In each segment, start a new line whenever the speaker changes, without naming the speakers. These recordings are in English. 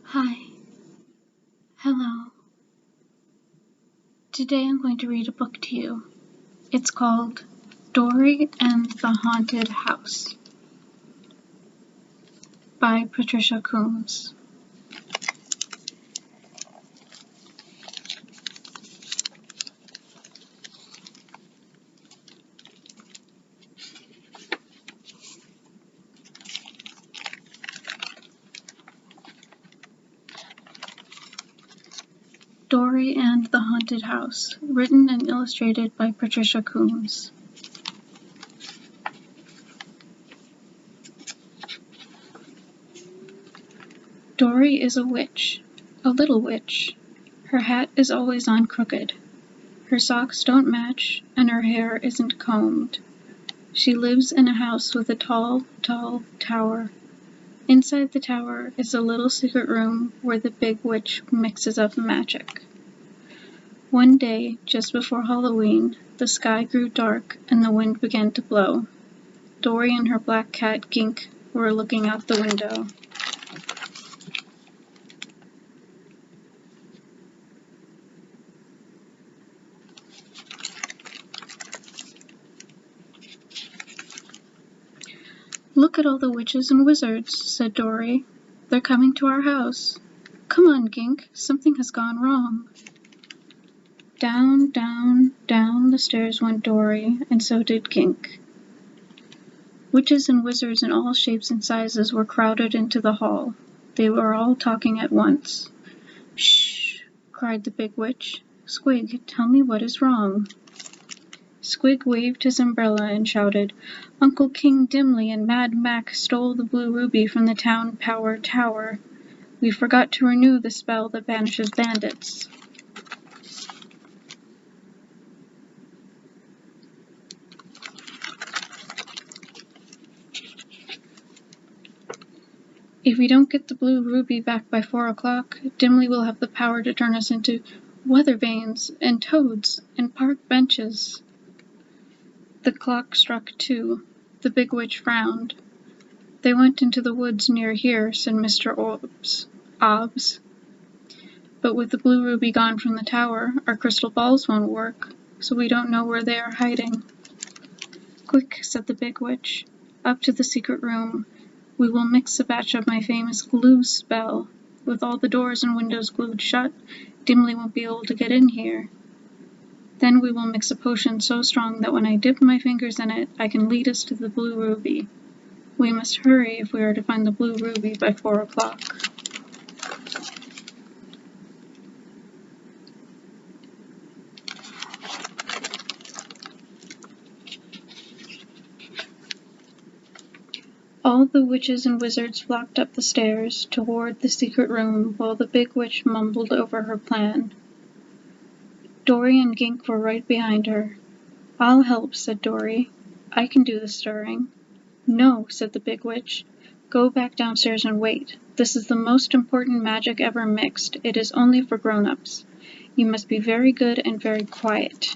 Hi. Hello. Today I'm going to read a book to you. It's called Dory and the Haunted House by Patricia Coombs. Dory and the Haunted House, written and illustrated by Patricia Coombs. Dory is a witch, a little witch. Her hat is always on crooked. Her socks don't match, and her hair isn't combed. She lives in a house with a tall, tall tower. Inside the tower is a little secret room where the big witch mixes up magic. One day, just before Halloween, the sky grew dark and the wind began to blow. Dory and her black cat Gink were looking out the window. "Look at all the witches and wizards," said Dory. "They're coming to our house. Come on, Gink, something has gone wrong." Down, down, down the stairs went Dory, and so did Gink. Witches and wizards in all shapes and sizes were crowded into the hall. They were all talking at once. "Shh!" cried the big witch. "Squig, tell me what is wrong." Squig waved his umbrella and shouted, "Uncle King Dimly and Mad Mac stole the blue ruby from the town power tower. We forgot to renew the spell that banishes bandits." "If we don't get the blue ruby back by 4 o'clock, Dimly will have the power to turn us into weather vanes and toads and park benches." The clock struck 2. The big witch frowned. "They went into the woods near here," said Mr. Obbs. "But with the blue ruby gone from the tower, our crystal balls won't work, so we don't know where they are hiding." "Quick," said the big witch, "up to the secret room. We will mix a batch of my famous glue spell. With all the doors and windows glued shut, Dimly won't be able to get in here. Then we will mix a potion so strong that when I dip my fingers in it, I can lead us to the blue ruby. We must hurry if we are to find the blue ruby by 4 o'clock." All the witches and wizards flocked up the stairs toward the secret room while the big witch mumbled over her plan. Dory and Gink were right behind her. "I'll help," said Dory. "I can do the stirring." "No," said the big witch. "Go back downstairs and wait. This is the most important magic ever mixed. It is only for grown-ups. You must be very good and very quiet."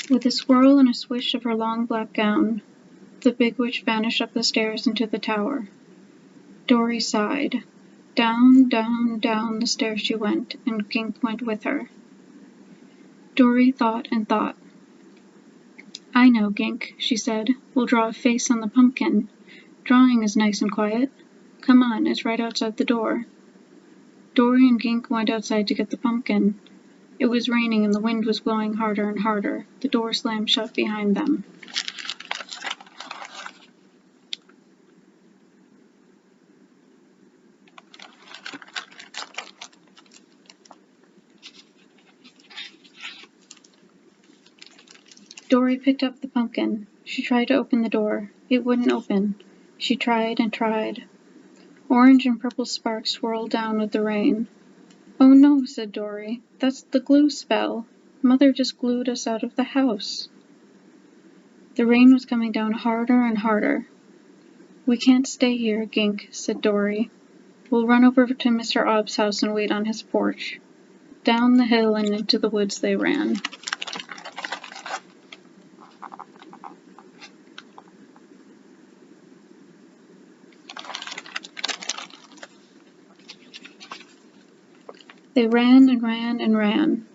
With a swirl and a swish of her long black gown, the big witch vanished up the stairs into the tower. Dory sighed. Down, down, down the stairs she went, and Gink went with her. Dory thought and thought. "I know, Gink," she said. "We'll draw a face on the pumpkin. Drawing is nice and quiet. Come on, it's right outside the door." Dory and Gink went outside to get the pumpkin. It was raining and the wind was blowing harder and harder. The door slammed shut behind them. Dory picked up the pumpkin. She tried to open the door. It wouldn't open. She tried and tried. Orange and purple sparks swirled down with the rain. "Oh no," said Dory. "That's the glue spell. Mother just glued us out of the house." The rain was coming down harder and harder. "We can't stay here, Gink," said Dory. We'll run over to Mr. Obb's house and wait on his porch." Down the hill and into the woods they ran. They ran and ran and ran,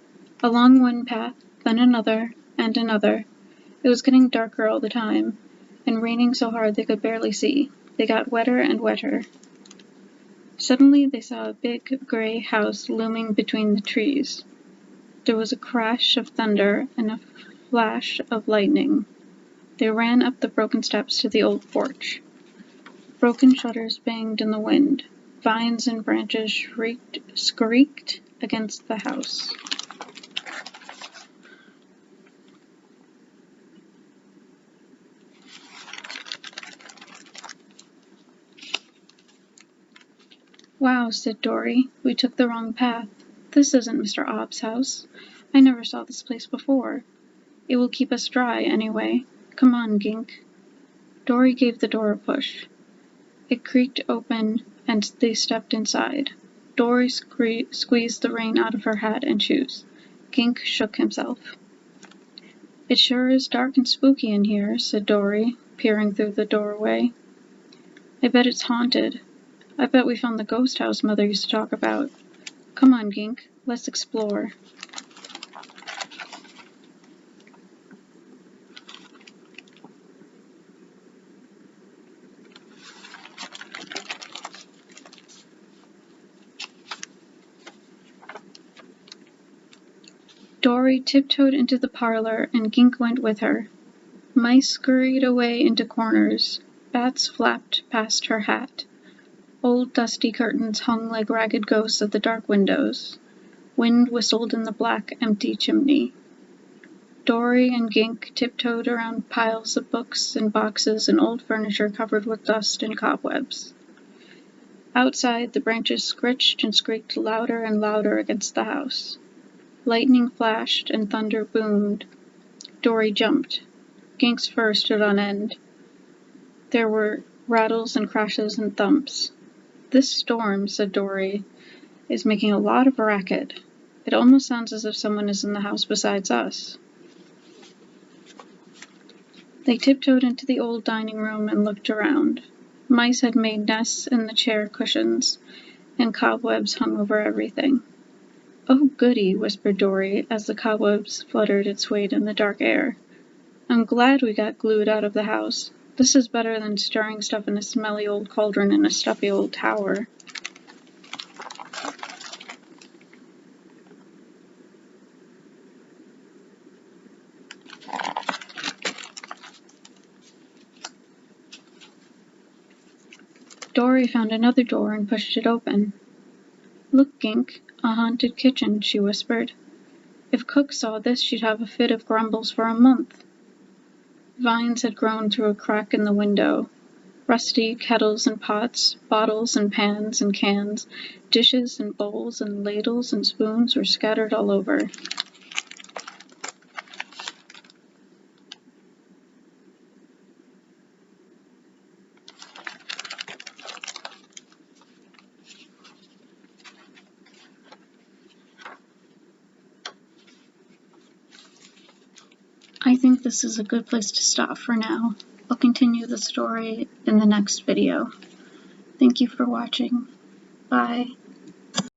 along one path, then another, and another. It was getting darker all the time, and raining so hard they could barely see. They got wetter and wetter. Suddenly they saw a big gray house looming between the trees. There was a crash of thunder and a flash of lightning. They ran up the broken steps to the old porch. Broken shutters banged in the wind. Vines and branches squeaked against the house. "Wow," said Dorry, "we took the wrong path. This isn't Mr. Obb's house. I never saw this place before. It will keep us dry, anyway. Come on, Gink." Dorry gave the door a push. It creaked open, and they stepped inside. Dorry squeezed the rain out of her hat and shoes. Gink shook himself. "It sure is dark and spooky in here," said Dorry, peering through the doorway. "I bet it's haunted. I bet we found the ghost house Mother used to talk about. Come on, Gink, let's explore." Dorry tiptoed into the parlor, and Gink went with her. Mice scurried away into corners. Bats flapped past her hat. Old dusty curtains hung like ragged ghosts at the dark windows. Wind whistled in the black, empty chimney. Dorry and Gink tiptoed around piles of books and boxes and old furniture covered with dust and cobwebs. Outside, the branches scritched and squeaked louder and louder against the house. Lightning flashed and thunder boomed. Dorry jumped. Gink's fur stood on end. There were rattles and crashes and thumps. "This storm," said Dorry, "is making a lot of racket. It almost sounds as if someone is in the house besides us." They tiptoed into the old dining room and looked around. Mice had made nests in the chair cushions, and cobwebs hung over everything. "Oh, goody," whispered Dorry, as the cobwebs fluttered and swayed in the dark air. "I'm glad we got glued out of the house. This is better than stirring stuff in a smelly old cauldron in a stuffy old tower." Dorry found another door and pushed it open. "Look, Gink, a haunted kitchen," she whispered. "If Cook saw this she'd have a fit of grumbles for a month." Vines had grown through a crack in the window. Rusty kettles and pots, bottles and pans and cans, dishes and bowls and ladles and spoons were scattered all over. I think this is a good place to stop for now. I'll continue the story in the next video. Thank you for watching. Bye.